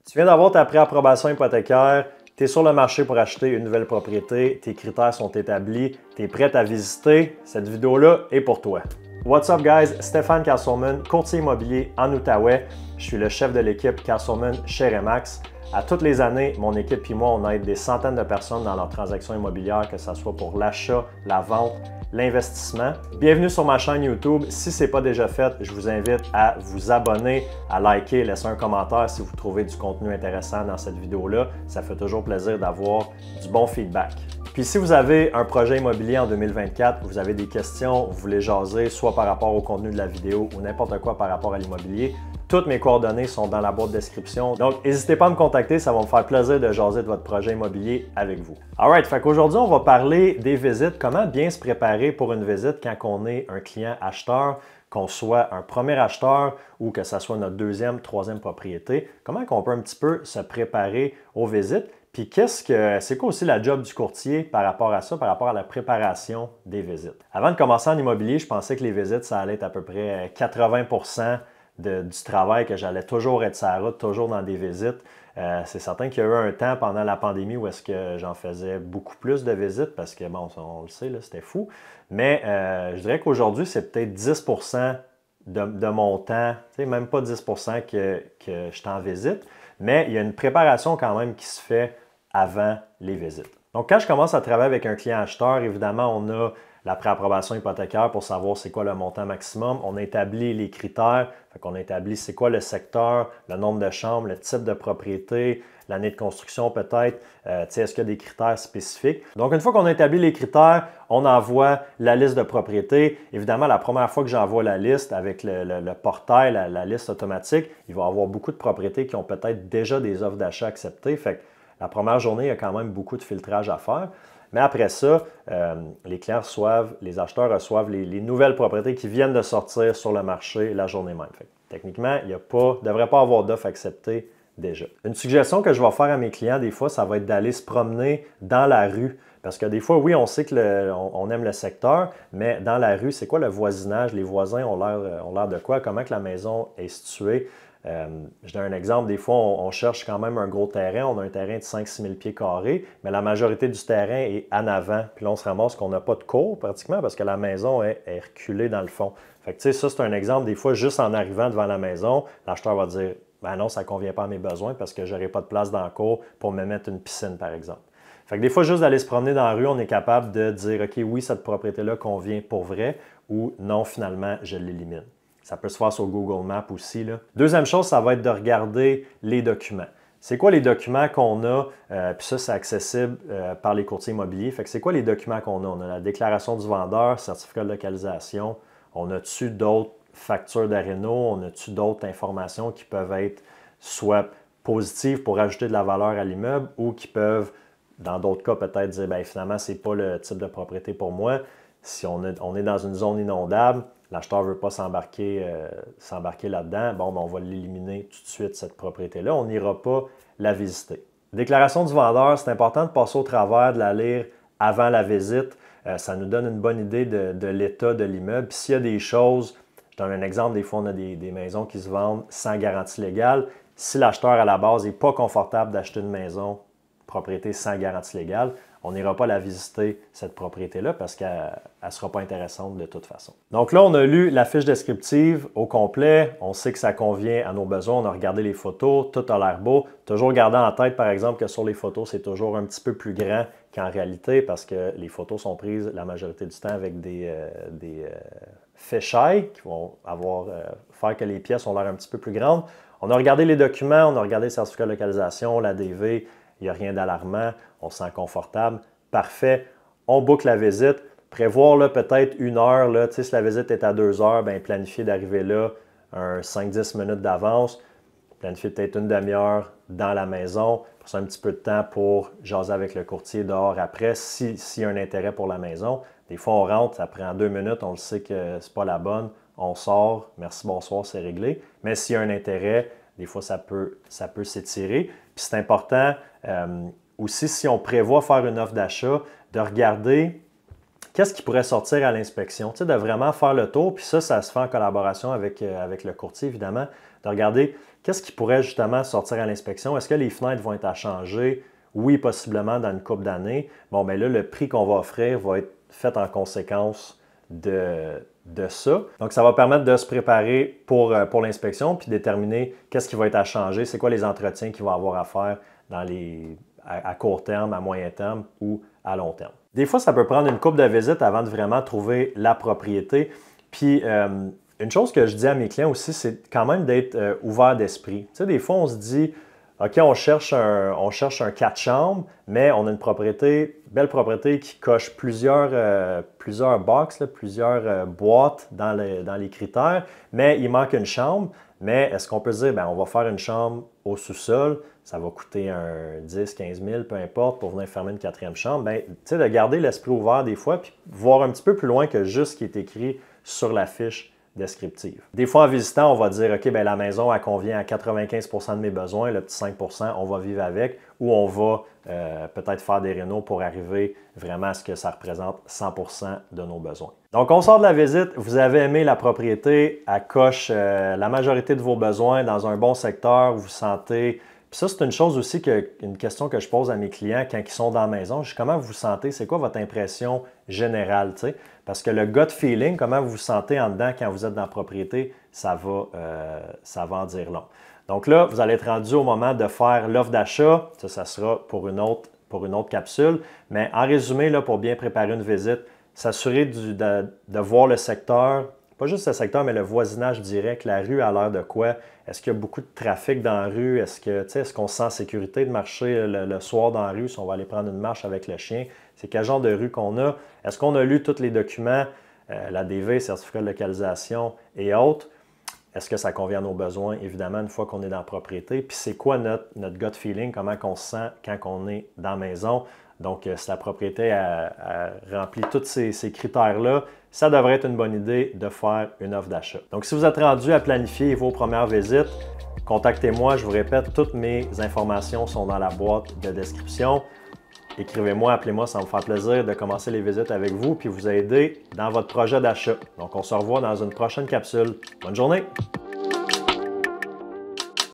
Tu viens d'avoir ta préapprobation hypothécaire, tu es sur le marché pour acheter une nouvelle propriété, tes critères sont établis, tu es prêt à visiter, cette vidéo-là est pour toi. What's up guys, Stéphane Castleman, courtier immobilier en Outaouais. Je suis le chef de l'équipe Castleman chez Remax. À toutes les années, mon équipe et moi, on aide des centaines de personnes dans leurs transactions immobilières, que ce soit pour l'achat, la vente, l'investissement. Bienvenue sur ma chaîne YouTube. Si ce n'est pas déjà fait, je vous invite à vous abonner, à liker, laisser un commentaire si vous trouvez du contenu intéressant dans cette vidéo-là. Ça fait toujours plaisir d'avoir du bon feedback. Puis si vous avez un projet immobilier en 2024, vous avez des questions, vous voulez jaser, soit par rapport au contenu de la vidéo ou n'importe quoi par rapport à l'immobilier, toutes mes coordonnées sont dans la boîte de description. Donc, n'hésitez pas à me contacter, ça va me faire plaisir de jaser de votre projet immobilier avec vous. Alright, fait qu'aujourd'hui, on va parler des visites, comment bien se préparer pour une visite quand on est un client acheteur, qu'on soit un premier acheteur ou que ce soit notre deuxième, troisième propriété. Comment on peut un petit peu se préparer aux visites? Puis c'est quoi aussi la job du courtier par rapport à ça, par rapport à la préparation des visites? Avant de commencer en immobilier, je pensais que les visites, ça allait être à peu près 80% du travail, que j'allais toujours être sur la route, toujours dans des visites. C'est certain qu'il y a eu un temps pendant la pandémie où est-ce que j'en faisais beaucoup plus de visites parce que, bon, on le sait, c'était fou. Mais je dirais qu'aujourd'hui, c'est peut-être 10% de mon temps, même pas 10% que je suis en visite, mais il y a une préparation quand même qui se fait avant les visites. Donc, quand je commence à travailler avec un client acheteur, évidemment, on a la préapprobation hypothécaire pour savoir c'est quoi le montant maximum. On établit les critères, on établit c'est quoi le secteur, le nombre de chambres, le type de propriété, l'année de construction peut-être, est-ce qu'il y a des critères spécifiques. Donc, une fois qu'on a établi les critères, on envoie la liste de propriétés. Évidemment, la première fois que j'envoie la liste avec le portail, la liste automatique, il va y avoir beaucoup de propriétés qui ont peut-être déjà des offres d'achat acceptées. Fait que la première journée, il y a quand même beaucoup de filtrage à faire. Mais après ça, les clients reçoivent, les acheteurs reçoivent les nouvelles propriétés qui viennent de sortir sur le marché la journée même. Fait que, techniquement, il ne devrait pas avoir d'offres acceptées déjà. Une suggestion que je vais faire à mes clients, des fois, ça va être d'aller se promener dans la rue. Parce que des fois, oui, on sait qu'on aime le secteur, mais dans la rue, c'est quoi le voisinage? Les voisins ont l'air de quoi? Comment que la maison est située? Je donne un exemple, des fois, on cherche quand même un gros terrain. On a un terrain de 5-6 000 pieds carrés, mais la majorité du terrain est en avant. Puis là, on se ramasse qu'on n'a pas de cour pratiquement parce que la maison est reculée dans le fond. Fait que, tu sais, ça, c'est un exemple. Des fois, juste en arrivant devant la maison, l'acheteur va dire « Ben non, ça ne convient pas à mes besoins parce que je n'aurai pas de place dans la cour pour me mettre une piscine, par exemple. » Fait que des fois, juste d'aller se promener dans la rue, on est capable de dire « OK, oui, cette propriété-là convient pour vrai » ou « Non, finalement, je l'élimine. » Ça peut se faire sur Google Maps aussi, là. Deuxième chose, ça va être de regarder les documents. C'est quoi les documents qu'on a? Puis ça, c'est accessible par les courtiers immobiliers. Fait que c'est quoi les documents qu'on a? On a la déclaration du vendeur, certificat de localisation. On a-tu d'autres factures d'Aréno? On a-tu d'autres informations qui peuvent être soit positives pour ajouter de la valeur à l'immeuble ou qui peuvent, dans d'autres cas, peut-être dire, bien, finalement, ce n'est pas le type de propriété pour moi. Si on est dans une zone inondable, l'acheteur ne veut pas s'embarquer là-dedans, bon, ben on va l'éliminer tout de suite, cette propriété-là. On n'ira pas la visiter. Déclaration du vendeur, c'est important de passer au travers, de la lire avant la visite. Ça nous donne une bonne idée de l'état de l'immeuble. Puis s'il y a des choses, je donne un exemple, des fois on a des maisons qui se vendent sans garantie légale. Si l'acheteur à la base n'est pas confortable d'acheter une maison, propriété sans garantie légale, on n'ira pas la visiter, cette propriété-là, parce qu'elle ne sera pas intéressante de toute façon. Donc là, on a lu la fiche descriptive au complet. On sait que ça convient à nos besoins. On a regardé les photos. Tout a l'air beau. Toujours garder en tête, par exemple, que sur les photos, c'est toujours un petit peu plus grand qu'en réalité parce que les photos sont prises la majorité du temps avec des fisheye qui vont faire que les pièces ont l'air un petit peu plus grandes. On a regardé les documents. On a regardé le certificat de localisation, l'ADV. Il n'y a rien d'alarmant, on se sent confortable. Parfait, on boucle la visite. Prévoir peut-être 1 heure, là, si la visite est à 2 heures, bien, planifier d'arriver là 5-10 minutes d'avance. Planifier peut-être une demi-heure dans la maison. Pour ça, un petit peu de temps pour jaser avec le courtier dehors après, s'il y a un intérêt pour la maison. Des fois, on rentre, ça prend 2 minutes, on le sait que ce n'est pas la bonne. On sort, merci, bonsoir, c'est réglé. Mais s'il y a un intérêt, des fois, ça peut s'étirer. Puis c'est important aussi, si on prévoit faire une offre d'achat, de regarder qu'est-ce qui pourrait sortir à l'inspection. Tu sais, de vraiment faire le tour. Puis ça se fait en collaboration avec le courtier, évidemment. De regarder qu'est-ce qui pourrait justement sortir à l'inspection? Est-ce que les fenêtres vont être à changer? Oui, possiblement dans une couple d'années. Bon, bien là, le prix qu'on va offrir va être fait en conséquence de ça. Donc, ça va permettre de se préparer pour l'inspection puis déterminer qu'est-ce qui va être à changer, c'est quoi les entretiens qu'il va avoir à faire à court terme, à moyen terme ou à long terme. Des fois, ça peut prendre une couple de visites avant de vraiment trouver la propriété. Puis, une chose que je dis à mes clients aussi, c'est quand même d'être ouvert d'esprit. Tu sais, des fois, on se dit, OK, on cherche un 4 chambres, mais on a une belle propriété qui coche plusieurs box, plusieurs boîtes dans les critères, mais il manque une chambre. Mais est-ce qu'on peut se dire, bien, on va faire une chambre au sous-sol, ça va coûter un 10, 15 000, peu importe, pour venir fermer une 4e chambre. Bien, tu sais, de garder l'esprit ouvert des fois, puis voir un petit peu plus loin que juste ce qui est écrit sur la fiche descriptive. Des fois, en visitant, on va dire, OK, bien, la maison, elle convient à 95 % de mes besoins, le petit 5 %, on va vivre avec, ou on va peut-être faire des rénaux pour arriver vraiment à ce que ça représente 100 % de nos besoins. Donc, on sort de la visite, vous avez aimé la propriété, elle coche la majorité de vos besoins dans un bon secteur, vous vous sentez... Puis ça, c'est une chose aussi, une question que je pose à mes clients quand ils sont dans la maison. Je dis, comment vous vous sentez? C'est quoi votre impression générale? T'sais? Parce que le gut feeling, comment vous vous sentez en dedans quand vous êtes dans la propriété, ça va en dire long. Donc là, vous allez être rendu au moment de faire l'offre d'achat. Ça sera pour une autre capsule. Mais en résumé, là, pour bien préparer une visite, s'assurer de voir le secteur, pas juste le secteur, mais le voisinage direct, la rue a l'air de quoi? Est-ce qu'il y a beaucoup de trafic dans la rue? Est-ce qu'on se sent en sécurité de marcher le soir dans la rue si on va aller prendre une marche avec le chien? C'est quel genre de rue qu'on a? Est-ce qu'on a lu tous les documents, la DV, certificat de localisation et autres? Est-ce que ça convient à nos besoins, évidemment, une fois qu'on est dans la propriété? Puis c'est quoi notre gut feeling, comment on se sent quand on est dans la maison? Donc, si la propriété a rempli tous ces critères-là, ça devrait être une bonne idée de faire une offre d'achat. Donc, si vous êtes rendu à planifier vos premières visites, contactez-moi. Je vous répète, toutes mes informations sont dans la boîte de description. Écrivez-moi, appelez-moi, ça va me faire plaisir de commencer les visites avec vous puis vous aider dans votre projet d'achat. Donc, on se revoit dans une prochaine capsule. Bonne journée!